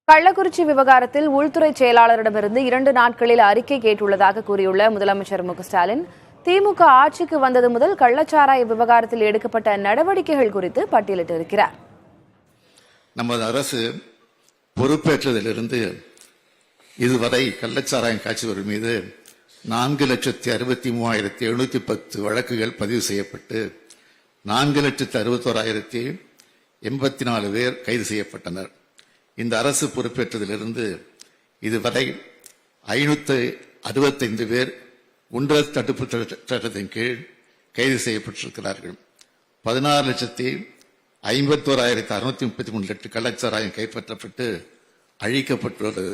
கள்ளக்குறிச்சி விவகாரத்தில் உள்துறை செயலாளரிடமிருந்து 2 நாட்களில் அறிக்கை கேட்டுள்ளதாக கூறியுள்ள முதலமைச்சர் மு.க.ஸ்டாலின், திமுக ஆட்சிக்கு வந்தது முதல் கள்ளச்சாராய விவகாரத்தில் எடுக்கப்பட்ட நடவடிக்கைகள் குறித்து பட்டியலிட்டிருக்கிறார். நமது அரசு பொறுப்பேற்றதிலிருந்து இதுவரை கள்ளச்சாராயம் காய்ச்சுவர்கள் மீது 4,63,710 வழக்குகள் பதிவு செய்யப்பட்டு 4,61,084 பேர் கைது செய்யப்பட்டனர். இந்த அரசு பொறுப்பேற்றதிலிருந்து இதுவரை 565 பேர் குண்டர் தடுப்பு சட்டத்தின் கீழ் கைது செய்யப்பட்டிருக்கிறார்கள். 16,51,633 லிட்டர் கள்ளச்சாராயம் கைப்பற்றப்பட்டு அழிக்கப்பட்டுள்ளது.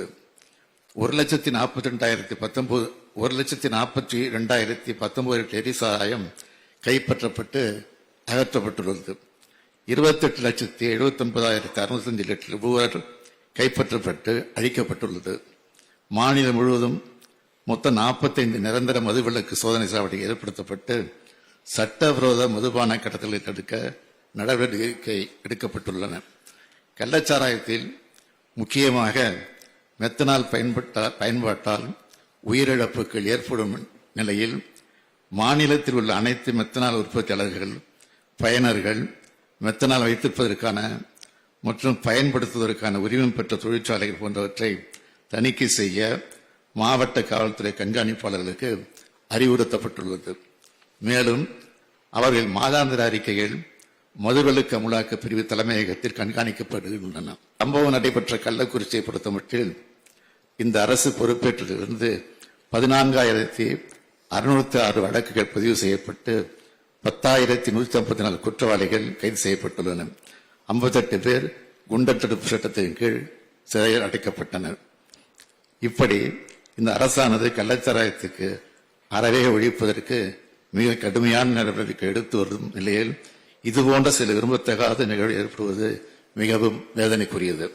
1,42,019 லிட்டர் எரிசாராயம் கைப்பற்றப்பட்டு அகற்றப்பட்டுள்ளது. 28,79,605 லிட்டர் புவர் கைப்பற்றப்பட்டு அழிக்கப்பட்டுள்ளது. மாநிலம் முழுவதும் மொத்தம் 45 நிரந்தர மதுவிலக்கு சோதனை சாவடிகள் ஏற்படுத்தப்பட்டு சட்டவிரோத மதுபான கடத்தலை தடுக்க நடவடிக்கை எடுக்கப்பட்டுள்ளன. கள்ளச்சாராயத்தில் முக்கியமாக மெத்தனால் பயன்பாட்டால் உயிரிழப்புகள் ஏற்படும் நிலையில் மாநிலத்தில் உள்ள அனைத்து மெத்தனால் உற்பத்தியாளர்கள், பயனர்கள் மெத்தனால் வைத்திருப்பதற்கான மற்றும் பயன்படுத்துவதற்கான உரிமம் பெற்ற தொழிற்சாலைகள் போன்றவற்றை தணிக்கை செய்ய மாவட்ட காவல்துறை கண்காணிப்பாளர்களுக்கு அறிவுறுத்தப்பட்டுள்ளது. மேலும் அவர்கள் மாதாந்திர அறிக்கைகள் மதுவிலக்கு அமுலாக்க பிரிவு தலைமையகத்தில் கண்காணிக்கப்படுகின்றன. சம்பவம் நடைபெற்ற கள்ளக்குறிச்சியை பொறுத்தமட்டில் இந்த அரசு பொறுப்பேற்றதிலிருந்து 14,606 வழக்குகள் பதிவு செய்யப்பட்டு 10,154 குற்றவாளிகள் கைது செய்யப்பட்டுள்ளனர். 58 பேர் குண்டர் தடுப்பு சட்டத்தின் கீழ் சிறையில் அடைக்கப்பட்டனர். இப்படி இந்த அரசானது கள்ளச்சாராயத்துக்கு அறவே ஒழிப்பதற்கு மிக கடுமையான நடவடிக்கை எடுத்து வரும் நிலையில் இதுபோன்ற சில விரும்பத்தகாத நிகழ்வு ஏற்படுவது மிகவும் வேதனைக்குரியது.